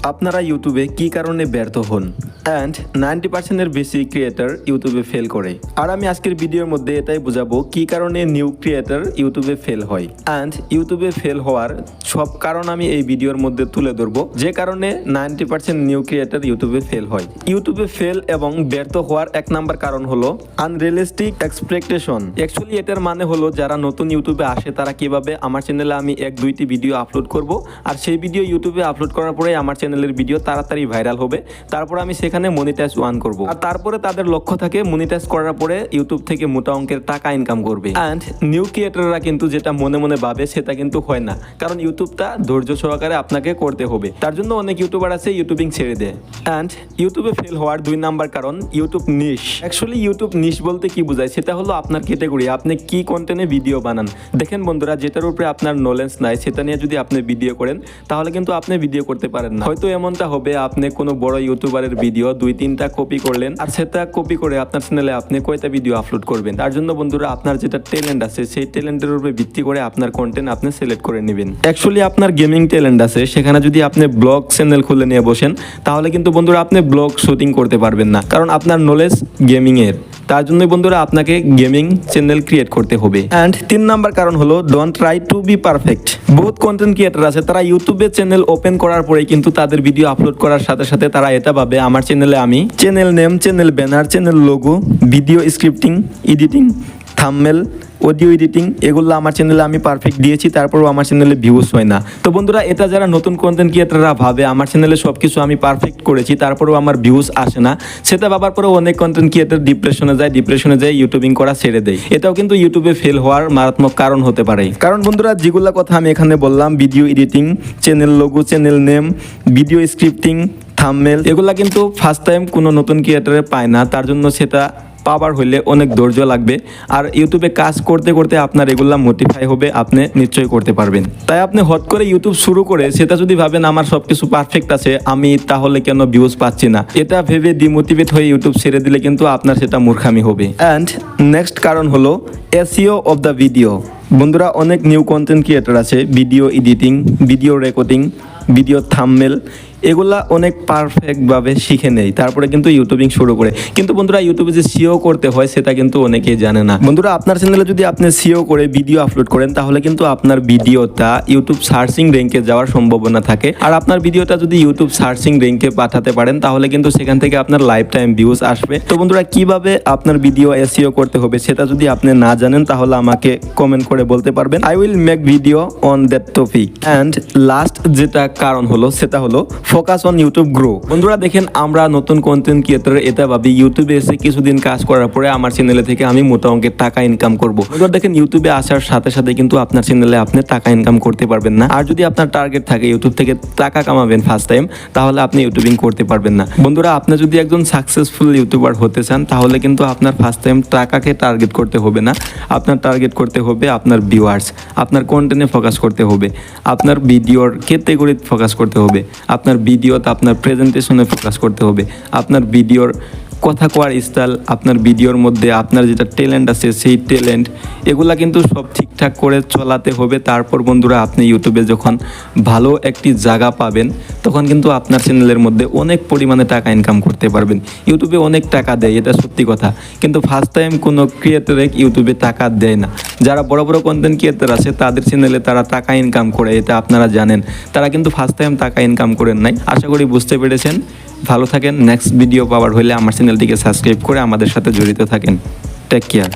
আপনারা ইউটিউবে কি কারণে ব্যর্থ হন অ্যান্ড 90%-এর বেশি ক্রিয়েটর ইউটিউবে ফেল করে। আর আমি আজকের ভিডিওর মধ্যে এটাই বোঝাবো কি কারণে নিউ ক্রিয়েটর ইউটিউবে ফেল হয় অ্যান্ড ইউটিউবে ফেল হওয়ার সব কারণ আমি এই ভিডিওর মধ্যে তুলে ধরবো, যে কারণে 90% নিউ ক্রিয়েটর ইউটিউবে ফেল হয়। ইউটিউবে ফেল এবং ব্যর্থ হওয়ার এক নাম্বার কারণ হলো আনরিয়েলিস্টিক এক্সপেকটেশন। অ্যাকচুয়ালি এটার মানে হলো যারা নতুন ইউটিউবে আসে তারা কিভাবে আমার চ্যানেলে আমি 1-2টি ভিডিও আপলোড করব, আর সেই ভিডিও ইউটিউবে আপলোড করার পরে আমার চ্যানেলের ভিডিও তাড়াতাড়ি ভাইরাল হবে, তারপর আমি সেখানে মনিটাইজ ওয়ান করব। আর তারপরে তাদের লক্ষ্য থাকে মনিটাইজ করার পরে ইউটিউব থেকে মোটা অঙ্কের টাকা ইনকাম করবে। অ্যান্ড নিউ ক্রিয়েটররা কিন্তু যেটা মনে মনে ভাবে সেটা কিন্তু হয় না, কারণ ইউটিউবটা ধৈর্য সহকারে আপনাকে করতে হবে। তার জন্য অনেক ইউটিউবার আছে ইউটিউবিং ছেড়ে দেয়। অ্যান্ড ইউটিউবে ফেল হওয়ার 2 নাম্বার কারণ ইউটিউব নিশ। অ্যাকচুয়ালি ইউটিউব নিশ বলতে কি বোঝায়, সেটা হলো আপনার ক্যাটাগরি, আপনি কি কন্টেন্টে ভিডিও বানান। দেখেন বন্ধুরা, যেটার উপরে আপনার নলেজ নাই সেটা নিয়ে যদি আপনি ভিডিও করেন তাহলে কিন্তু আপনি ভিডিও করতে পারেন না। হয়তো এমনটা হবে আপনি কোনো বড় ইউটিউবারের ভিডিও 2-3টা কপি করলেন, আর সেটা কপি করে আপনার চ্যানেলে আপনি কয়টা ভিডিও আপলোড করবেন। তার জন্য বন্ধুরা আপনার যেটা ট্যালেন্ট আছে সেই ট্যালেন্টের উপরে ভিত্তি করে আপনার কন্টেন্ট আপনি সিলেক্ট করে নেবেন। অ্যাকচুয়ালি আপনার গেমিং ট্যালেন্ট আছে, সেখানে যদি আপনি ব্লগ চ্যানেল খুলে নিয়ে বসেন তাহলে কিন্তু বন্ধুরা আপনি ব্লগ শুটিং করতে পারবেন না, কারণ আপনার নলেজ গেমিং এর। তার জন্যই বন্ধুরা আপনাকে গেমিং চ্যানেল ক্রিয়েট করতে হবে। অ্যান্ড 3 নাম্বার কারণ হলো don't try to be perfect. বহুত কন্টেন্ট ক্রিয়েটর আছে তারা ইউটিউবে চ্যানেল ওপেন করার পরেই কিন্তু তাদের ভিডিও আপলোড করার সাথে সাথে তারা এটা ভাবে আমার চ্যানেলে আমি channel name, channel banner, channel logo, video scripting, editing, thumbnail, audio editing এগুলো আমার চ্যানেলে আমি পারফেক্ট দিয়েছি, তারপরও আমার চ্যানেলে ভিউজ হয় না। তো বন্ধুরা এটা যারা নতুন কন্টেন্ট ক্রিয়েটররা ভাবে আমার চ্যানেলে সব কিছু আমি পারফেক্ট করেছি তারপরেও আমার ভিউজ আসে না, সেটা ভাবার পরেও অনেক কন্টেন্ট ক্রিয়েটর ডিপ্রেশনে যায় ইউটিউবিং করা ছেড়ে দেয়। এটাও কিন্তু ইউটিউবে ফেল হওয়ার মারাত্মক কারণ হতে পারে। কারণ বন্ধুরা যেগুলো কথা আমি এখানে বললাম, video editing, channel logo, channel name, video scripting, thumbnail, এগুলা কিন্তু ফার্স্ট টাইম কোনো নতুন ক্রিয়েটরে পায় না। তার জন্য সেটা পাওয়ার হইলে অনেক ধৈর্য লাগবে, আর ইউটিউবে কাজ করতে করতে আপনার এগুলা মোটিফাই হবে, আপনি নিশ্চয়ই করতে পারবেন। তাই আপনি হট করে ইউটিউব শুরু করে সেটা যদি ভাবেন আমার সবকিছু পারফেক্ট আছে আমি তাহলে কেন ভিউজ পাচ্ছি না, এটা ভেবে ডিমোটিভেট হয়ে ইউটিউব ছেড়ে দিলে কিন্তু আপনার সেটা মূর্খামি হবে। অ্যান্ড নেক্সট কারণ হলো এসইও অফ দ্য ভিডিও। বন্ধুরা অনেক নিউ কন্টেন্ট ক্রিয়েটর আছে, video editing, video recording, video thumbnail এগুলা অনেক পারফেক্টভাবে শিখে নেয়, তারপরে কিন্তু ইউটিউবিং শুরু করে। কিন্তু বন্ধুরা ইউটিউবে যে সিও করতে হয় সেটা কিন্তু অনেকেই জানে না। বন্ধুরা আপনার চ্যানেলে যদি আপনি সিও করে ভিডিও আপলোড করেন তাহলে কিন্তু আপনার ভিডিওটা ইউটিউব সার্চিং র্যাঙ্কে যাওয়ার সম্ভাবনা থাকে, আর আপনার ভিডিওটা যদি ইউটিউব সার্চিং র্যাঙ্কে পাঠাতে পারেন তাহলে কিন্তু সেখান থেকে আপনার লাইফ টাইম ভিউজ আসবে। তো বন্ধুরা কিভাবে আপনার ভিডিও এসইও করতে হবে সেটা যদি আপনি না জানেন তাহলে আমাকে কমেন্ট করে বলতে পারবেন, I will make video on that topic. And last যেটা কারণ হলো সেটা হলো ফোকাস অন ইউটিউব গ্রো। বন্ধুরা দেখেন আমরা নতুন কন্টেন্ট ক্রিয়েটর এটা ভাবি ইউটিউবে এসে কিছুদিন কাজ করার পরে আমার চ্যানেলে থেকে আমি মোটা অঙ্কের টাকা ইনকাম করব। বন্ধুরা দেখেন ইউটিউবে আসার সাথে সাথে কিন্তু আপনার চ্যানেলে আপনি টাকা ইনকাম করতে পারবেন না, আর যদি আপনার টার্গেট থাকে ইউটিউব থেকে টাকা কামাবেন ফার্স্ট টাইম তাহলে আপনি ইউটিউবিং করতে পারবেন না। বন্ধুরা আপনি যদি একজন সাকসেসফুল ইউটিউবার হতে চান তাহলে কিন্তু আপনার ফার্স্ট টাইম টাকাকে টার্গেট করতে হবে না, আপনার টার্গেট করতে হবে আপনার ভিউয়ার্স, আপনার কন্টেন্টে ফোকাস করতে হবে, আপনার ভিডিওর ক্যাটাগরিতে ফোকাস করতে হবে, আপনার ভিডিওতে আপনার প্রেজেন্টেশনে ফোকাস করতে হবে, আপনার ভিডিওর কথা কোয়ার স্টাইল, আপনার ভিডিওর মধ্যে আপনার যেটা ট্যালেন্ট আছে সেই ট্যালেন্ট এগুলা কিন্তু সব ঠিকঠাক করে চলাতে হবে। তারপর বন্ধুরা আপনি ইউটিউবে যখন ভালো একটি জায়গা পাবেন তখন কিন্তু আপনার চ্যানেলের মধ্যে অনেক পরিমাণে টাকা ইনকাম করতে পারবেন। ইউটিউবে অনেক টাকা দেয়, এটা সত্যি কথা, কিন্তু ফার্স্ট টাইম কোনো ক্রিয়েটরে ইউটিউবে টাকা দেয় না। যারা বড় বড় কন্টেন্ট ক্রিয়েটর আছে তাদের চ্যানেলে তারা টাকা ইনকাম করে, এটা আপনারা জানেন, তারা কিন্তু ফার্স্ট টাইম টাকা ইনকাম করেন নাই। আশা করি বুঝতে পেরেছেন। ভালো থাকেন, নেক্সট ভিডিও পাওয়ার হলে আমার চ্যানেলটিকে সাবস্ক্রাইব করে আমাদের সাথে জড়িত থাকেন। Take care.